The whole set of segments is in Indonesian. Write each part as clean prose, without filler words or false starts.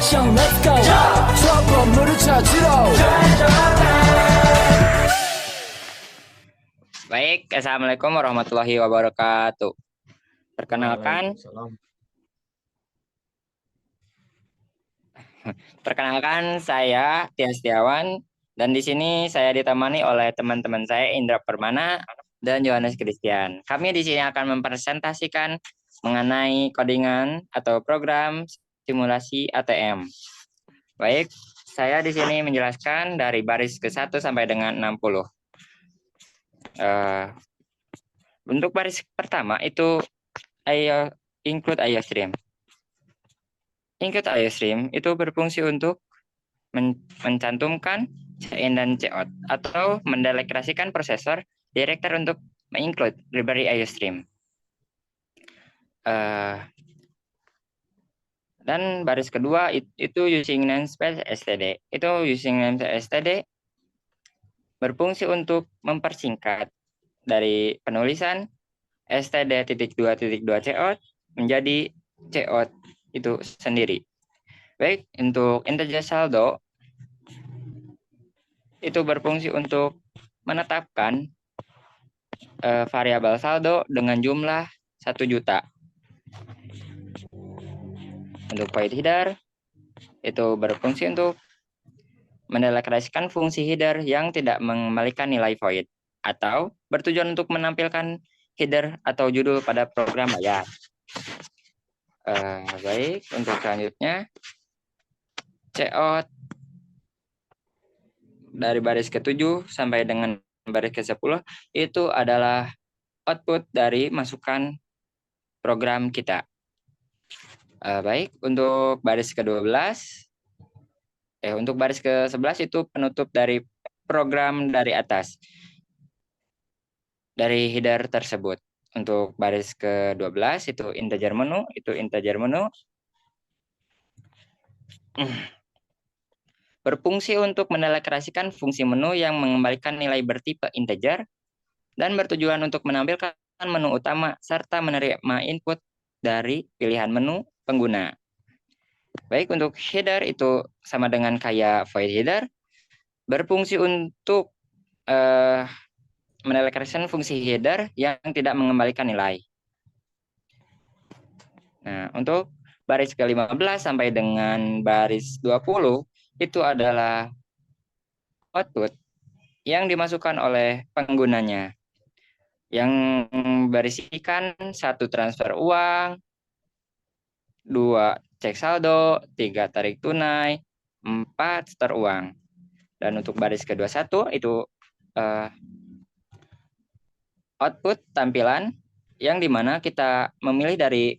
Action, let's go. 저 건물을 찾으러. Baik, Assalamualaikum warahmatullahi wabarakatuh. Perkenalkan, Waalaikumsalam. saya Tias Setiawan dan di sini saya ditemani oleh teman-teman saya Indra Permana dan Yohanes Christian. Kami di sini akan mempresentasikan mengenai codingan atau program simulasi ATM. Baik, saya di sini menjelaskan dari baris ke-1 sampai dengan 60. Untuk baris pertama itu include IOStream. Include IOStream itu berfungsi untuk mencantumkan CIN dan COUT atau mendelekrasikan prosesor director untuk menginclude library IOStream. Dan baris kedua itu using namespace std. Itu using namespace std berfungsi untuk mempersingkat dari penulisan std.2.2 menjadi COUT itu sendiri. Baik, untuk integer saldo itu berfungsi untuk menetapkan variabel saldo dengan jumlah 1 juta. Untuk void header itu berfungsi untuk mendeklarasikan fungsi header yang tidak mengembalikan nilai void atau bertujuan untuk menampilkan header atau judul pada program bayar. Baik, untuk selanjutnya COUT dari baris ke-7 sampai dengan baris ke-10 itu adalah output dari masukan program kita. Baik, untuk baris ke-12 untuk baris ke-11 itu penutup dari program dari atas dari header tersebut. Untuk baris ke-12 itu integer menu, berfungsi untuk mendeklarasikan fungsi menu yang mengembalikan nilai bertipe integer dan bertujuan untuk menampilkan menu utama serta menerima input dari pilihan menu pengguna. Baik, untuk header itu sama dengan kayak void header, berfungsi untuk mendeklarasikan fungsi header yang tidak mengembalikan nilai. Nah, untuk baris ke-15 sampai dengan baris 20 itu adalah output yang dimasukkan oleh penggunanya yang berisikan 1 transfer uang, 2 cek saldo, 3 tarik tunai, 4 setor uang. Dan untuk baris ke-21 itu output tampilan yang dimana kita memilih dari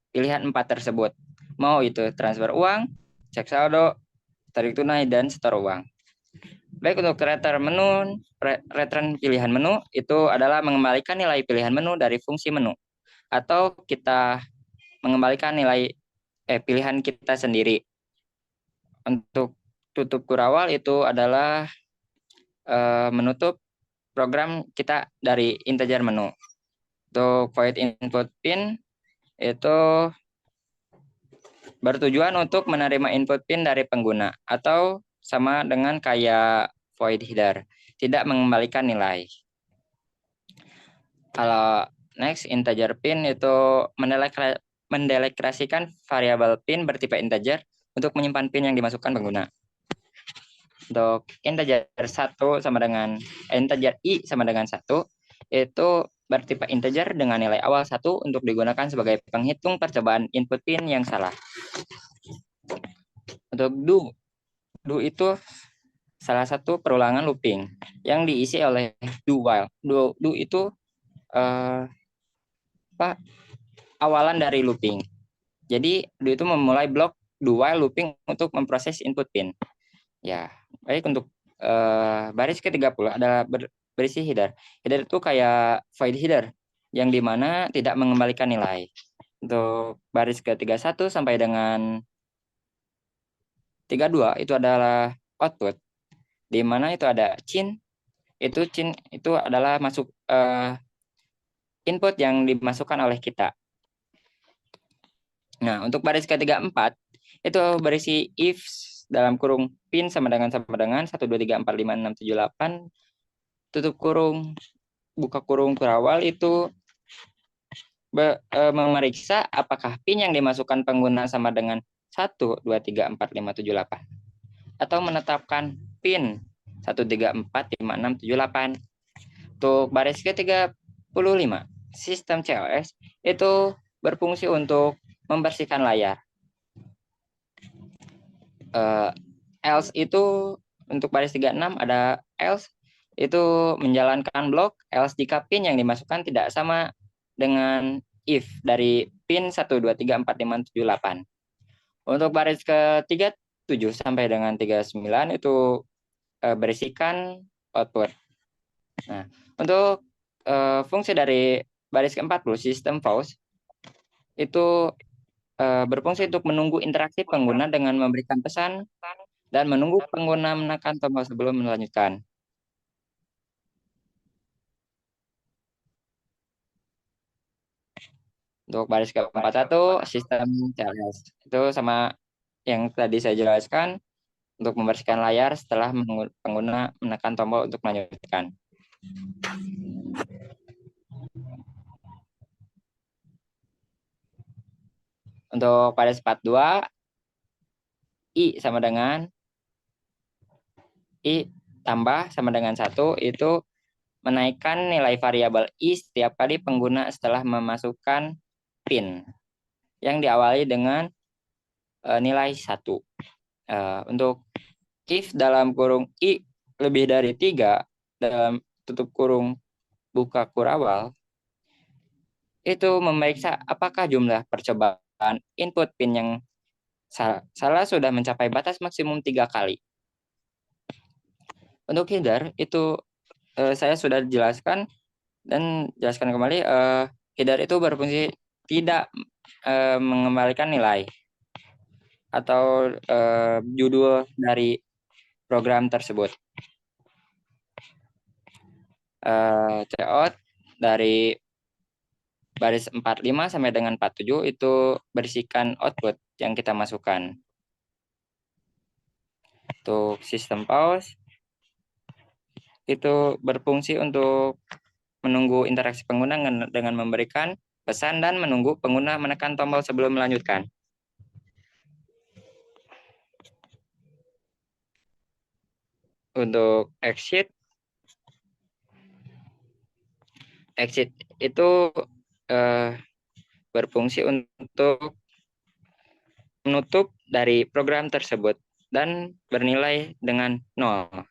pilihan 4 tersebut. Mau itu transfer uang, cek saldo, tarik tunai, dan setor uang. Baik, untuk return pilihan menu itu adalah mengembalikan nilai pilihan menu dari fungsi menu. Atau kita mengembalikan nilai pilihan kita sendiri. Untuk tutup kurawal itu adalah menutup program kita dari integer menu. Untuk void input pin itu bertujuan untuk menerima input pin dari pengguna atau sama dengan kayak void header, tidak mengembalikan nilai. Kalau next integer pin itu mendeklarasikan variabel pin bertipe integer untuk menyimpan pin yang dimasukkan pengguna. Untuk integer 1 sama dengan integer i sama dengan 1 itu bertipe integer dengan nilai awal 1 untuk digunakan sebagai penghitung percobaan input pin yang salah. Untuk do itu salah satu perulangan looping yang diisi oleh do while. Do itu awalan dari looping. Jadi do itu memulai blok do while looping untuk memproses input pin. Ya, baik, untuk baris ke-30 adalah berisi header. Header itu kayak void header yang dimana tidak mengembalikan nilai. Untuk baris ke-31 sampai dengan 32 itu adalah output, di mana itu ada cin itu adalah masuk input yang dimasukkan oleh kita. Nah, untuk baris ke-34 itu berisi if dalam kurung pin sama dengan 1 2 3 4 5 6 7 8 tutup kurung buka kurung kurawal itu memeriksa apakah pin yang dimasukkan pengguna sama dengan 1 2 3 4 5 7 8 atau menetapkan pin 1 3 4 5 6 7 8. Untuk baris ke-35 sistem CLS itu berfungsi untuk membersihkan layar. Else itu untuk baris 36 ada else itu menjalankan blok else jika pin yang dimasukkan tidak sama dengan if dari pin 1 2 3 4 5 7 8. Untuk baris ke-37 sampai dengan 39 itu berisikan output. Nah, untuk fungsi dari baris ke-40 sistem pause itu berfungsi untuk menunggu interaksi pengguna dengan memberikan pesan dan menunggu pengguna menekan tombol sebelum melanjutkan. Untuk baris ke-41 sistem CLS itu sama yang tadi saya jelaskan untuk membersihkan layar setelah pengguna menekan tombol untuk melanjutkan. Untuk baris 42 I sama dengan I tambah sama dengan 1 itu menaikkan nilai variabel I setiap kali pengguna setelah memasukkan pin yang diawali dengan nilai 1. Untuk if dalam kurung I lebih dari 3 dalam tutup kurung buka kurawal itu memeriksa apakah jumlah percobaan input pin yang salah sudah mencapai batas maksimum 3 kali. Untuk header itu saya sudah jelaskan dan jelaskan kembali header itu berfungsi tidak mengembalikan nilai atau judul dari program tersebut. Cout dari baris 45 sampai dengan 47 itu berisikan output yang kita masukkan. Untuk sistem pause itu berfungsi untuk menunggu interaksi pengguna dengan memberikan pesan dan menunggu pengguna menekan tombol sebelum melanjutkan. Untuk exit itu berfungsi untuk menutup dari program tersebut dan bernilai dengan 0.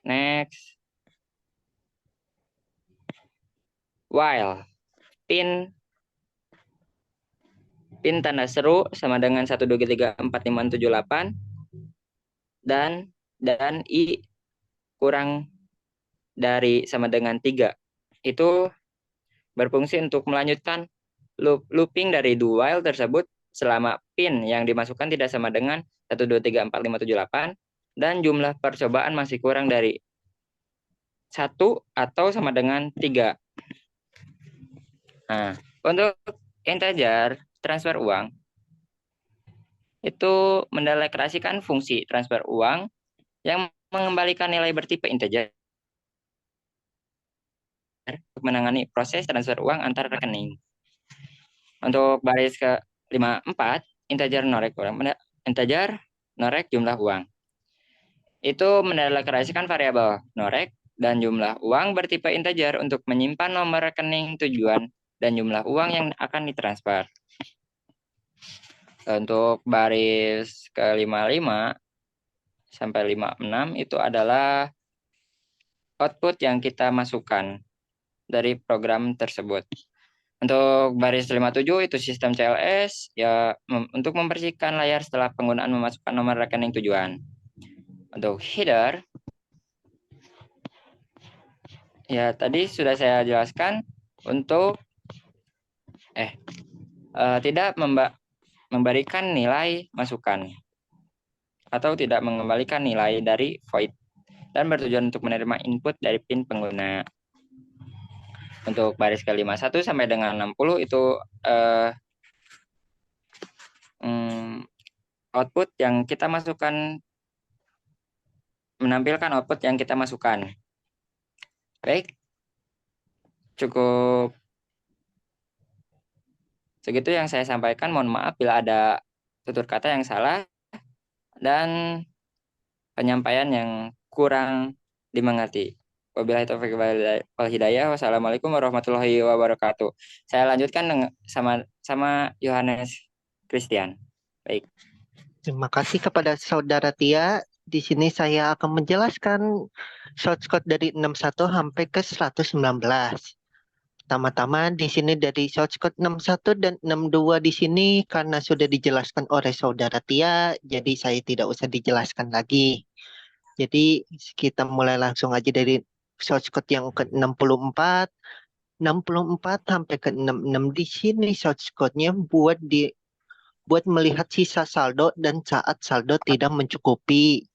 Next. While pin tanda seru sama dengan 1 2 3 4 5 6 7 8 dan I kurang dari sama dengan 3 itu berfungsi untuk melanjutkan looping dari do while tersebut selama pin yang dimasukkan tidak sama dengan 1 2 3 4 5 7 8 dan jumlah percobaan masih kurang dari 1 atau sama dengan 3. Nah, untuk integer transfer uang itu mendeklarasikan fungsi transfer uang yang mengembalikan nilai bertipe integer untuk menangani proses transfer uang antar rekening. Untuk baris ke-54 integer norek jumlah uang. Itu mendeklarasikan variabel norek dan jumlah uang bertipe integer untuk menyimpan nomor rekening tujuan dan jumlah uang yang akan ditransfer. Untuk baris ke-55 sampai 56 itu adalah output yang kita masukkan dari program tersebut. Untuk baris 57 itu sistem CLS ya untuk membersihkan layar setelah penggunaan memasukkan nomor rekening tujuan. Untuk header ya tadi sudah saya jelaskan untuk tidak memberikan nilai masukan atau tidak mengembalikan nilai dari void dan bertujuan untuk menerima input dari pin pengguna. Untuk baris ke 51 sampai dengan 60 itu eh, mm, output yang kita masukkan, menampilkan output yang kita masukkan. Baik, cukup segitu yang saya sampaikan. Mohon maaf bila ada tutur kata yang salah dan penyampaian yang kurang dimengerti. Wabillahi taufiq wal hidayah. Wassalamualaikum warahmatullahi wabarakatuh. Saya lanjutkan sama sama Yohanes Christian. Baik. Terima kasih kepada Saudara Tia. Di sini saya akan menjelaskan shortcut dari 61 sampai ke 119. Pertama-tama di sini dari shortcut 61 dan 62 di sini karena sudah dijelaskan oleh Saudara Tia, jadi saya tidak usah dijelaskan lagi. Jadi kita mulai langsung aja dari shortcut yang ke 64. 64 sampai ke 66 di sini shortcutnya buat melihat sisa saldo dan saat saldo tidak mencukupi.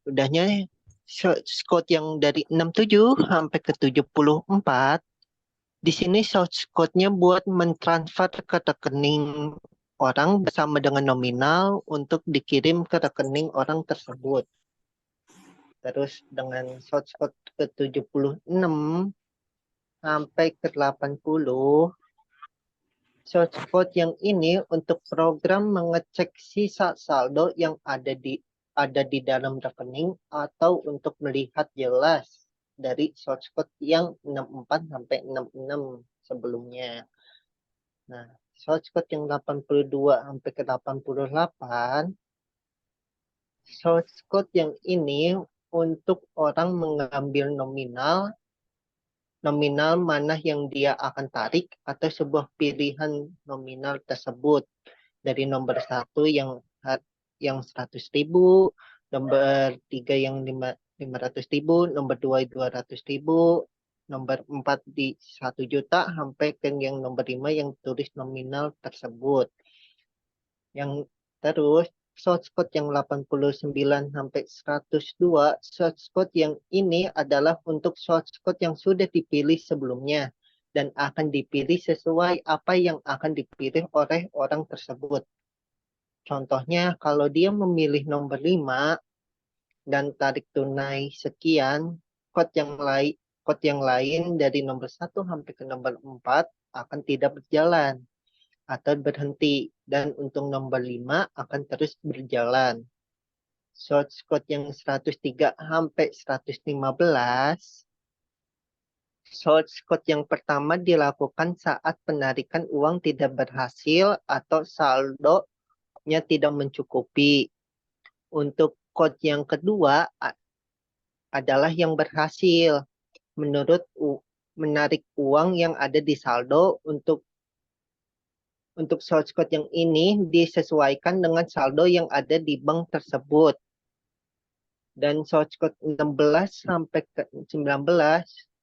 Udahnya shortcut yang dari 67 sampai ke 74 di sini shortcutnya buat mentransfer ke rekening orang bersama dengan nominal untuk dikirim ke rekening orang tersebut. Terus dengan shortcut ke 76 sampai ke 80, shortcut yang ini untuk program mengecek sisa saldo yang ada di dalam rekening atau untuk melihat jelas dari shortcut yang 64 sampai 66 sebelumnya. Nah, shortcut yang 82 sampai ke 88, shortcut yang ini untuk orang mengambil nominal mana yang dia akan tarik atau sebuah pilihan nominal tersebut dari nomor 1 yang 100.000, nomor 3 yang 500.000, nomor 2 200.000, nomor 4 di 1 juta, sampai ke yang nomor 5 yang tulis nominal tersebut. Yang terus shortcut yang 89 sampai 102, shortcut yang ini adalah untuk shortcut yang sudah dipilih sebelumnya dan akan dipilih sesuai apa yang akan dipilih oleh orang tersebut. Contohnya kalau dia memilih nomor 5 dan tarik tunai sekian, kode yang lain dari nomor 1 sampai ke nomor 4 akan tidak berjalan atau berhenti, dan untuk nomor 5 akan terus berjalan. Shortcut yang 103 sampai 115, shortcut yang pertama dilakukan saat penarikan uang tidak berhasil atau saldonya tidak mencukupi. Untuk code yang kedua adalah yang berhasil menarik uang yang ada di saldo. Untuk shortcut yang ini disesuaikan dengan saldo yang ada di bank tersebut. Dan shortcut 16 sampai ke 19,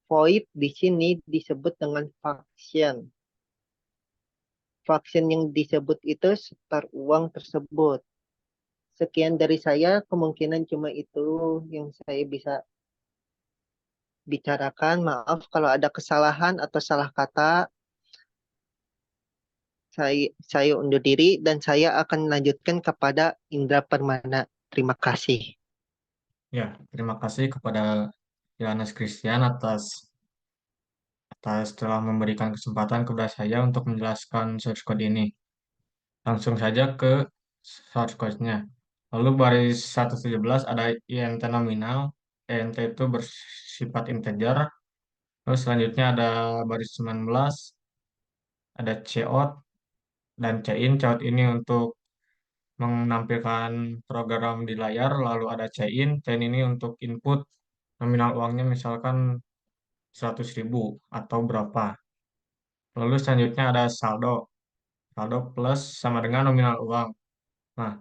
void di sini disebut dengan function. Function yang disebut itu setar uang tersebut. Sekian dari saya, kemungkinan cuma itu yang saya bisa bicarakan. Maaf kalau ada kesalahan atau salah kata. Saya undur diri dan saya akan lanjutkan kepada Indra Permana. Terima kasih. Ya, terima kasih kepada Yohanes Christian atas telah memberikan kesempatan kepada saya untuk menjelaskan source code ini. Langsung saja ke source code-nya. Lalu baris 117 ada INT nominal. INT itu bersifat integer. Terus selanjutnya ada baris 19, ada cout dan cin. Cout ini untuk menampilkan program di layar, lalu ada cin. Cin ini untuk input nominal uangnya misalkan 100.000 atau berapa. Lalu selanjutnya ada saldo. Saldo plus sama dengan nominal uang. Nah,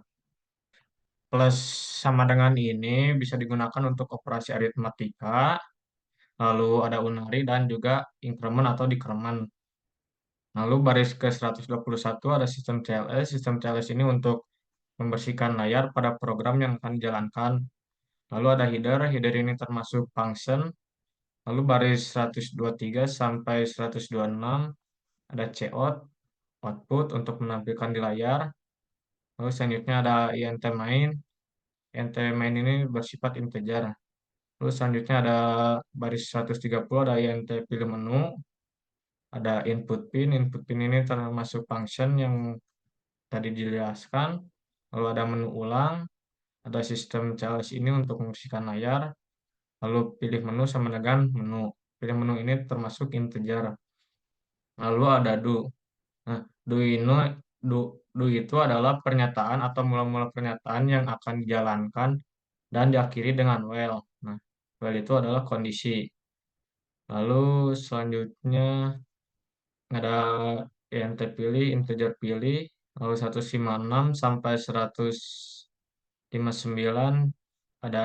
plus sama dengan ini bisa digunakan untuk operasi aritmatika, lalu ada unari dan juga increment atau decrement. Lalu baris ke 121 ada sistem CLS. Sistem CLS ini untuk membersihkan layar pada program yang akan dijalankan. Lalu ada header. Header ini termasuk function. Lalu baris 123 sampai 126 ada cout, output untuk menampilkan di layar. Lalu selanjutnya ada int main. Int main ini bersifat integer. Lalu selanjutnya ada baris 130 ada int pilih menu. Ada input pin. Input pin ini termasuk function yang tadi dijelaskan. Lalu ada menu ulang. Ada sistem CLS ini untuk membersihkan layar. Lalu pilih menu sama dengan menu. Pilih menu ini termasuk integer. Lalu ada do. Nah, do, do itu adalah pernyataan atau mula-mula pernyataan yang akan dijalankan dan diakhiri dengan while. Nah, while itu adalah kondisi. Lalu selanjutnya ada int pilih, integer pilih, lalu 156 sampai 159 ada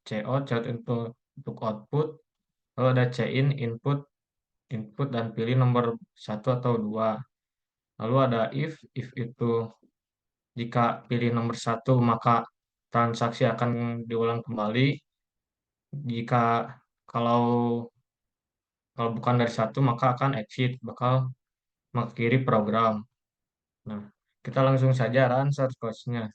cout, cout untuk output, lalu ada cin, input, input dan pilih nomor satu atau dua. Lalu ada if itu jika pilih nomor satu maka transaksi akan diulang kembali. Jika kalau kalau bukan dari satu maka akan exit, bakal mengakhiri program. Nah, kita langsung saja run source code-nya.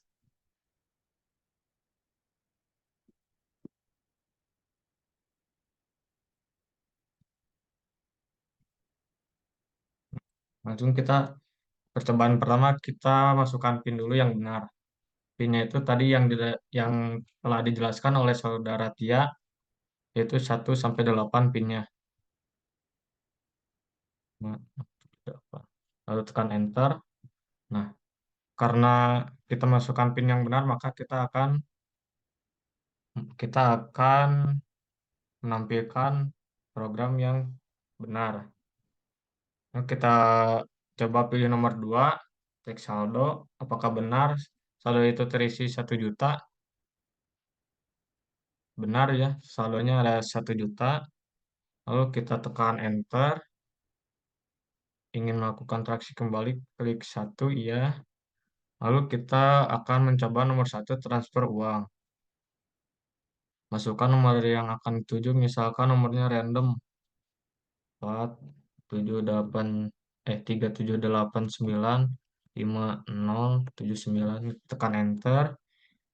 Langsung kita percobaan pertama kita masukkan pin dulu yang benar. Pinnya itu tadi yang telah dijelaskan oleh saudara Tia yaitu 1 sampai 8 pinnya. Nah, lalu tekan enter. Nah, karena kita masukkan pin yang benar maka kita akan menampilkan program yang benar. Nah, kita coba pilih nomor 2, cek saldo, apakah benar saldo itu terisi 1 juta. Benar ya, saldonya ada 1 juta. Lalu kita tekan enter, ingin melakukan transaksi kembali, klik 1, iya. Lalu kita akan mencoba nomor 1 transfer uang. Masukkan nomor yang akan dituju, misalkan nomornya random 4, 7, 8, 3, 7, 8, 9, 5, 0, 7, 9. Tekan enter.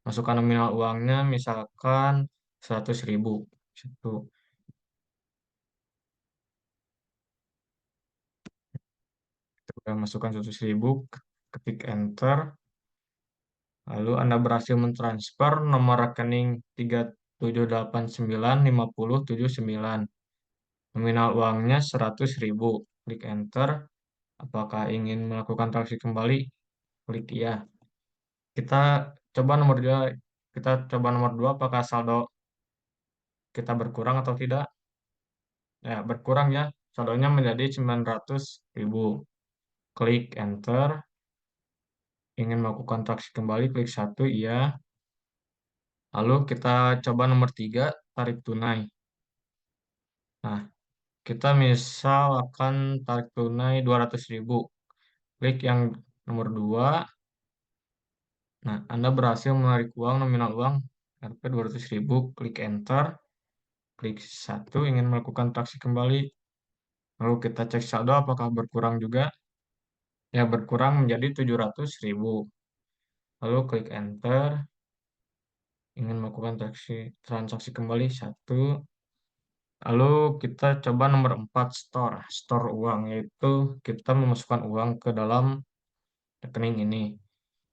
Masukkan nominal uangnya, misalkan 100.000. Satu. Kita masukkan 100.000, ketik enter. Lalu Anda berhasil mentransfer nomor rekening 37895079. Nominal uangnya 100.000. Klik enter. Apakah ingin melakukan transaksi kembali? Klik iya. Kita coba nomor 2. Kita coba nomor 2 apakah saldo kita berkurang atau tidak? Ya, berkurang ya. Saldonya menjadi 900.000. Klik enter. Ingin melakukan transaksi kembali, klik 1, iya. Lalu kita coba nomor 3, tarik tunai. Nah, kita misal akan tarik tunai 200.000. Klik yang nomor 2. Nah, Anda berhasil menarik uang, nominal uang Rp 200.000. Klik enter. Klik 1, ingin melakukan transaksi kembali. Lalu kita cek saldo apakah berkurang juga. Ya, berkurang menjadi 700.000. Lalu klik enter. Ingin melakukan transaksi kembali 1. Lalu kita coba nomor 4, store uang, yaitu kita memasukkan uang ke dalam rekening ini.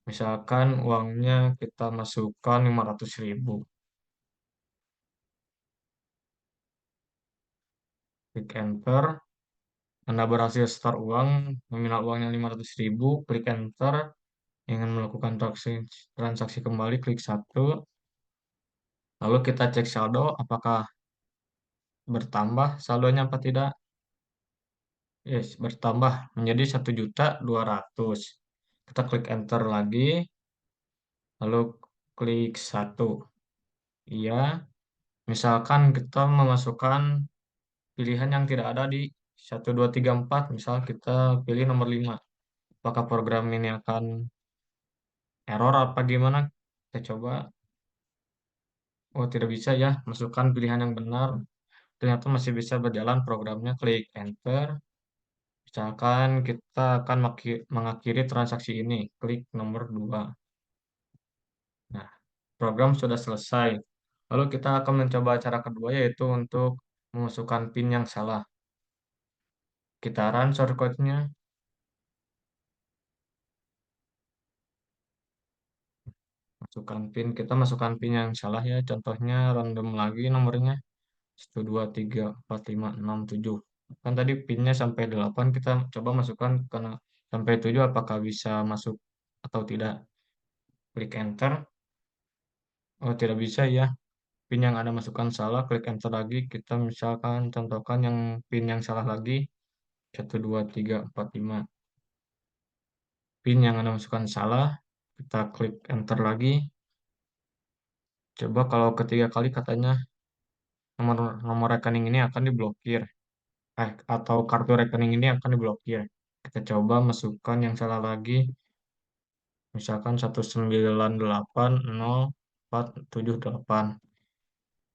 Misalkan uangnya kita masukkan 500.000. Klik enter. Anda berhasil store uang, nominal uangnya 500.000. Klik enter. Ingin melakukan transaksi kembali, klik 1. Lalu kita cek saldo, apakah bertambah saldonya apa tidak. Yes, bertambah menjadi 1.200.000. Kita klik enter lagi, lalu klik 1. Iya, misalkan kita memasukkan pilihan yang tidak ada di 1, 2, 3, 4. Misal kita pilih nomor 5. Apakah program ini akan error apa gimana? Kita coba. Oh, tidak bisa ya, masukkan pilihan yang benar. ternyata masih bisa berjalan programnya, klik enter. Misalkan kita akan mengakhiri transaksi ini, klik nomor 2. Nah, program sudah selesai. Lalu kita akan mencoba cara kedua, yaitu untuk memasukkan PIN yang salah. Kita run shortcode-nya. Kita masukkan PIN yang salah ya. Contohnya random lagi nomornya. 1, 2, 3, 4, 5, 6, 7. Kan tadi PIN-nya sampai 8, kita coba masukkan karena sampai 7 apakah bisa masuk atau tidak. Klik enter. Oh, tidak bisa ya. PIN yang Anda masukkan salah, klik enter lagi. Kita misalkan contohkan yang PIN yang salah lagi. 1, 2, 3, 4, 5. PIN yang Anda masukkan salah, kita klik enter lagi. Coba kalau ketiga kali katanya nomor nomor rekening ini akan diblokir. Atau kartu rekening ini akan diblokir. Kita coba masukkan yang salah lagi. Misalkan 1980478.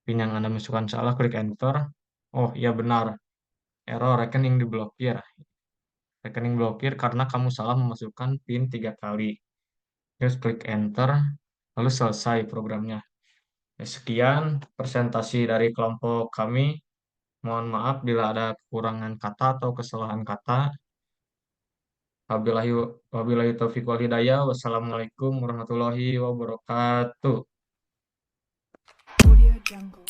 PIN yang Anda masukkan salah, klik enter. Oh, iya benar. Error rekening diblokir. Rekening blokir karena kamu salah memasukkan PIN 3 kali. Terus klik enter, lalu selesai programnya. Ya, sekian presentasi dari kelompok kami. Mohon maaf bila ada kekurangan kata atau kesalahan kata. Wabillahi wabillahi taufiq wal hidayah. Wassalamualaikum warahmatullahi wabarakatuh. Audio Jungle.